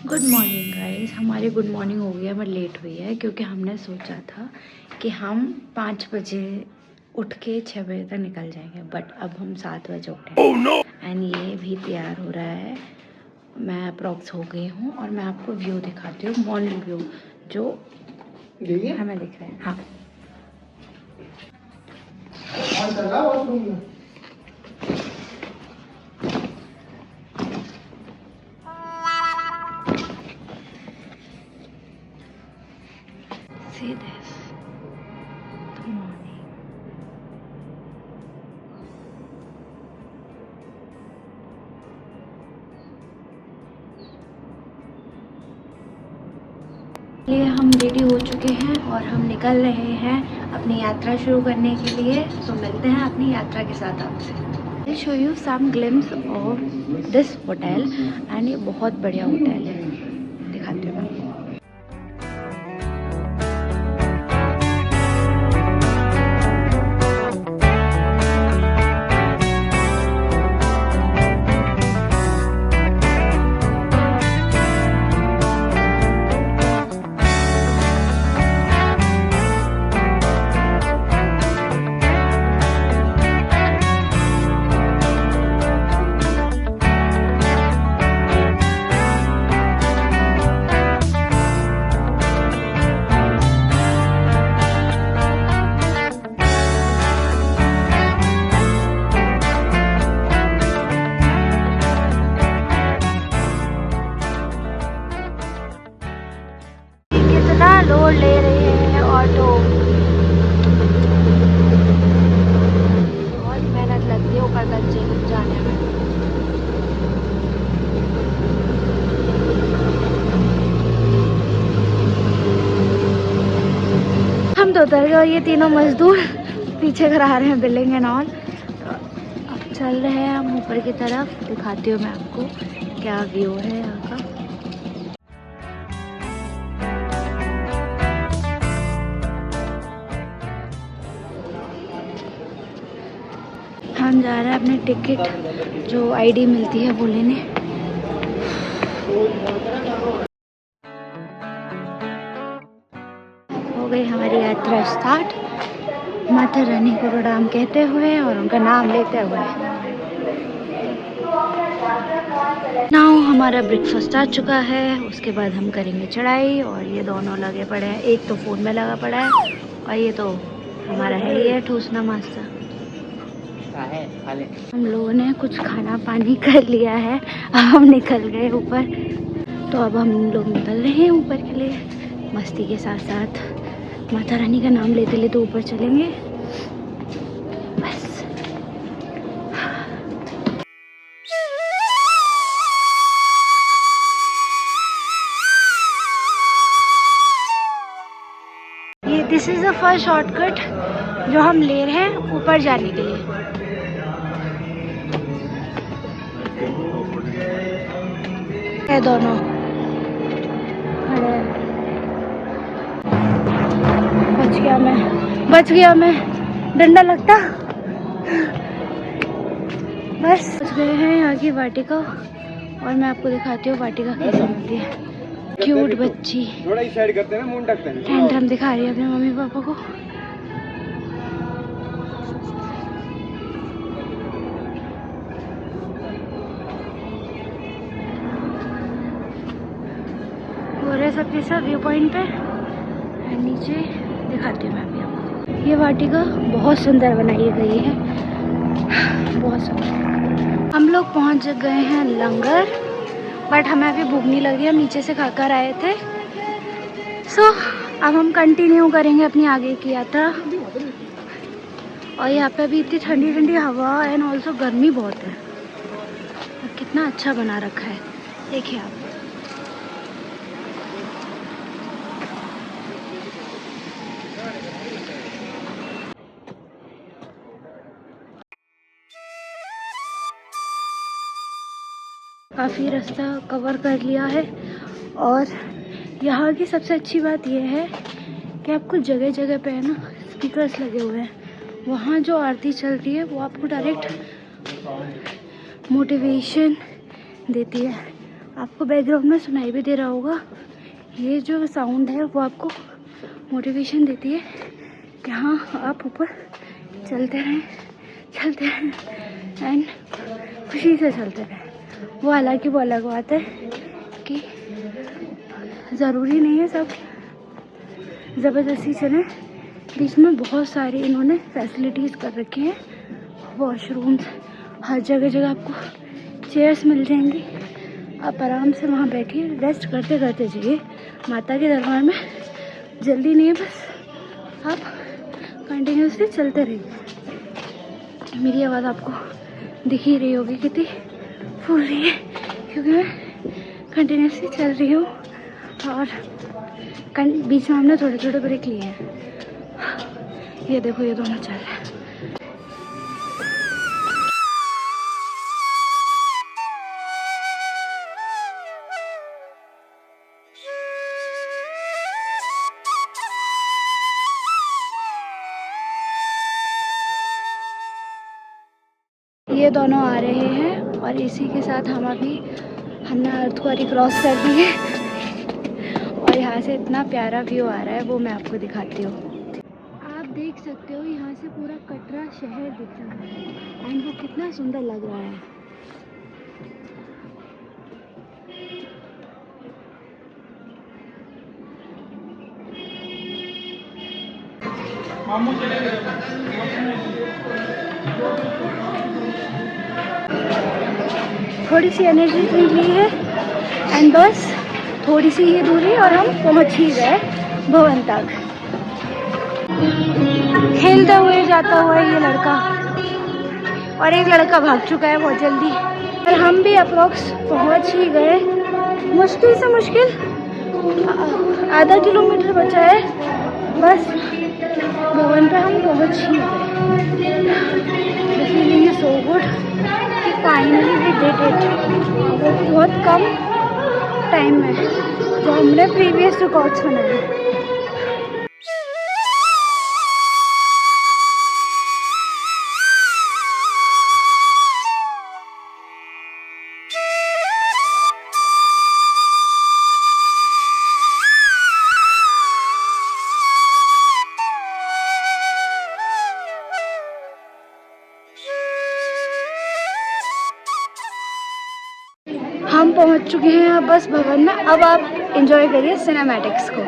Good morning guys. हमारी good morning हो गई है, बट लेट हुई है क्योंकि हमने सोचा था कि हम 5 बजे उठ के 6 बजे तक निकल जाएंगे, बट अब हम 7 बजे उठे एंड ये भी तैयार हो रहा है। मैं अप्रॉक्स हो गई हूँ और मैं आपको व्यू दिखाती हूँ, मॉर्निंग व्यू जो हमें दिख रहा है। हाँ, see this, the morning. ये हम रेडी हो चुके हैं और हम निकल रहे हैं अपनी यात्रा शुरू करने के लिए। तो मिलते हैं अपनी यात्रा के साथ आपसे। I'll show you some glimpse of this hotel and ये बहुत बढ़िया होटल है, दिखाती हूँ मैं आपको। कितना लोड ले रहे हैं ऑटो, बहुत मेहनत लगती है ऊपर तक जाने में। हम तो उतर गए और ये तीनों मजदूर पीछे करा रहे हैं बिल्डिंग एंड ऑल। तो अब चल रहे हैं हम ऊपर की तरफ, दिखाती हूँ मैं आपको क्या व्यू है यहाँ का। हम जा रहे हैं अपने टिकट जो आईडी मिलती है वो लेने। हो गई हमारी यात्रा स्टार्ट, माता रानी को प्रणाम कहते हुए और उनका नाम लेते हुए। नाउ हमारा ब्रेकफास्ट आ चुका है, उसके बाद हम करेंगे चढ़ाई। और ये दोनों लगे पड़े हैं, एक तो फ़ोन में लगा पड़ा है और ये तो हमारा है ये ठूसना मास्टर। हम लोगों ने कुछ खाना पानी कर लिया है, अब हम निकल गए ऊपर। तो अब हम लोग निकल रहे हैं ऊपर के लिए मस्ती के साथ साथ, माता रानी का नाम लेते लेते ऊपर चलेंगे बस। ये this is the first shortcut जो हम ले रहे हैं ऊपर जाने के लिए। ये दोनों खड़े हैं। बच गया मैं, डंडा लगता। बस पहुंच गए हैं यहाँ की वाटिका और मैं आपको दिखाती हूँ वाटिका कैसे होती है। क्यूट बच्ची थोड़ा ही साइड करते हैं ना, मुंह ढकते हैं। टेंट हम दिखा रही है अपने मम्मी पापा को। सबके सब व्यू पॉइंट पे और नीचे दिखाती हूँ मैं अभी आपको। ये वाटिका बहुत सुंदर बनाई गई है, बहुत सुंदर। हम लोग पहुँच गए हैं लंगर, बट हमें अभी भूख नहीं लगी, हम नीचे से खाकर आए थे। सो अब हम कंटिन्यू करेंगे अपनी आगे की यात्रा। और यहाँ पे अभी इतनी ठंडी ठंडी हवा एंड ऑल्सो गर्मी बहुत है। और कितना अच्छा बना रखा है, देखिए आप। काफ़ी रास्ता कवर कर लिया है और यहाँ की सबसे अच्छी बात यह है कि आपको जगह जगह पे है ना स्पीकर्स लगे हुए हैं। वहाँ जो आरती चल रही है वो आपको डायरेक्ट मोटिवेशन देती है आपको बैकग्राउंड में सुनाई भी दे रहा होगा। ये जो साउंड है वो आपको मोटिवेशन देती है कि हाँ आप ऊपर चलते रहें एंड खुशी से चलते रहें। वो हालांकि वो अलग बात है कि ज़रूरी नहीं है सब ज़बरदस्ती चलें। बीच में बहुत सारी इन्होंने फैसिलिटीज़ कर रखी हैं, वॉशरूम्स, हर जगह आपको चेयर्स मिल जाएंगी। आप आराम से वहाँ बैठिए, रेस्ट करते करते जाइए माता के दरबार में। जल्दी नहीं है, बस आप कंटिन्यूसली चलते रहिए। मेरी आवाज़ आपको दिख ही रही होगी कितनी फूल रही है, क्योंकि मैं कंटिन्यूसली चल रही हूँ और बीच में हमने थोड़े थोड़े ब्रेक लिए हैं। ये देखो ये दोनों चल रहे हैं। ये दोनों आ रहे हैं और इसी के साथ हमने अर्थ को क्रॉस कर दी है और यहाँ से इतना प्यारा व्यू आ रहा है, वो मैं आपको दिखाती हूँ। आप देख सकते हो यहाँ से पूरा कटरा शहर दिख रहा है एंड वो कितना सुंदर लग रहा है। थोड़ी सी एनर्जी ड्रिंक ली है एंड बस थोड़ी सी ही दूरी और हम पहुंच ही गए भवन तक। खेलते हुए जाता हुआ ये लड़का और एक लड़का भाग चुका है बहुत जल्दी और हम भी अप्रोक्स पहुंच ही गए। मुश्किल से मुश्किल आधा किलोमीटर बचा है बस, भवन पे हम पहुंच ही गए। The feeling is so good कि फाइनली वी डिड इट। बहुत कम टाइम में जो हमने प्रीवियस रिकॉर्ड्स बनाए। हम पहुंच चुके हैं अब बस भवन में। अब आप एंजॉय करिए सिनेमैटिक्स को।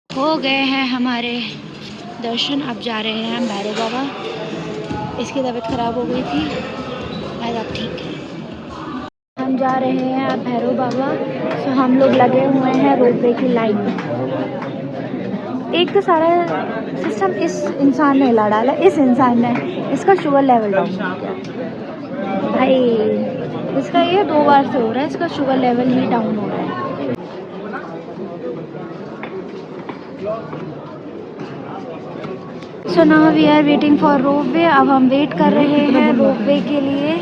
हो गए हैं हमारे दर्शन। अब जा रहे हैं हम भैरव बाबा। इसकी तबीयत ख़राब हो गई थी, आज अब ठीक है। हम जा रहे हैं अब भैरव बाबा। तो हम लोग लगे हुए हैं रोपवे की लाइन में। एक तो सारा सिस्टम इस इंसान ने हिला डाला, इस इंसान ने इसका शुगर लेवल डाउन भाई। इसका ये 2 बार से हो रहा है, इसका शुगर लेवल ही डाउन हो रहा है। So now we are waiting for ropeway. अब हम वेट कर रहे हैं रोपवे के लिए।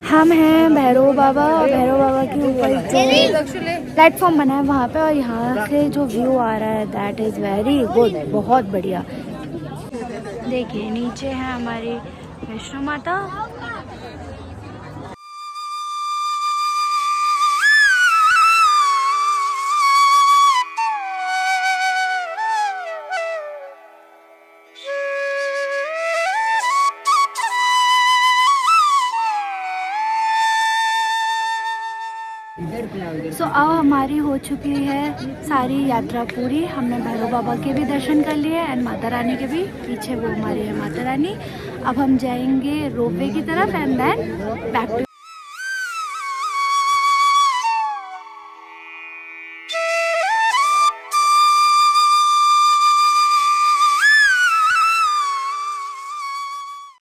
हम हैं भैरव बाबा और भैरव बाबा के ऊपर जो प्लेटफॉर्म बना है वहाँ पे, और यहाँ से जो व्यू आ रहा है दैट इज़ वेरी गुड, बहुत बढ़िया। देखिए नीचे है हमारी वैष्णो माता। सो अब हमारी हो चुकी है सारी यात्रा पूरी। हमने भैरव बाबा के भी दर्शन कर लिए एंड माता रानी के भी, पीछे वो हमारी है माता रानी। अब हम जाएंगे रोपवे की तरफ and then back to.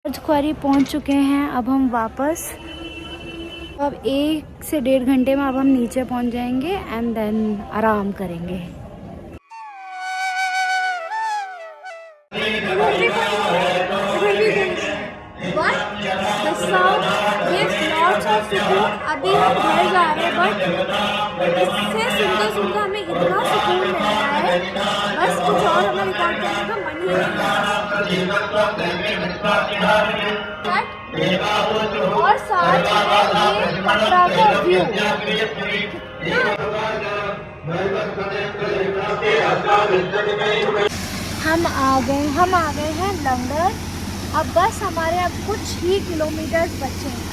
Ardhkuwari पहुंच चुके हैं। अब हम वापस, अब 1 से 1.5 घंटे में अब हम नीचे पहुंच जाएंगे एंड देन आराम करेंगे। अभी हम घर जा रहे हैं बट इससे सुनते हमें इतना सुकून मिल रहा है, बस कुछ और हमें रिकॉर्ड करने का मन ही नहीं। और साथ में ये कटरा का व्यू। हम आ गए हैं लंगर। अब बस हमारे अब कुछ ही किलोमीटर बचे हैं।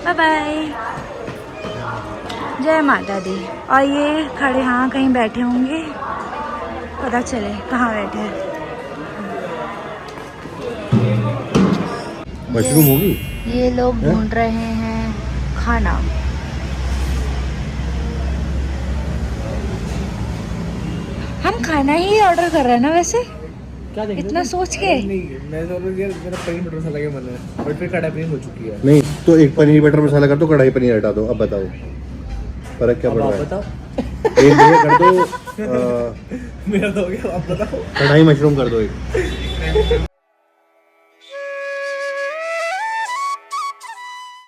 बाय बाय, जय माता दी। और ये खड़े हाँ कहीं बैठे होंगे, पता चले कहाँ बैठे हैं। मशरूम होगी। ये लोग ढूंढ रहे हैं खाना। हम खाना ही ऑर्डर कर रहे हैं ना वैसे, क्या इतना सोच के। नहीं, मैं तो मेरा पनीर बटर मसाला के मन है, बट फिर कढ़ाई पनीर हो चुकी है। नहीं तो एक पनीर बटर मसाला कर दो, कढ़ाई पनीर हटा दो। अब बताओ फर्क क्या पड़ रहा है? बताओ। एक ये कर दो, मेरा तो हो गया, आप बताओ। कढ़ाई मशरूम कर दो एक।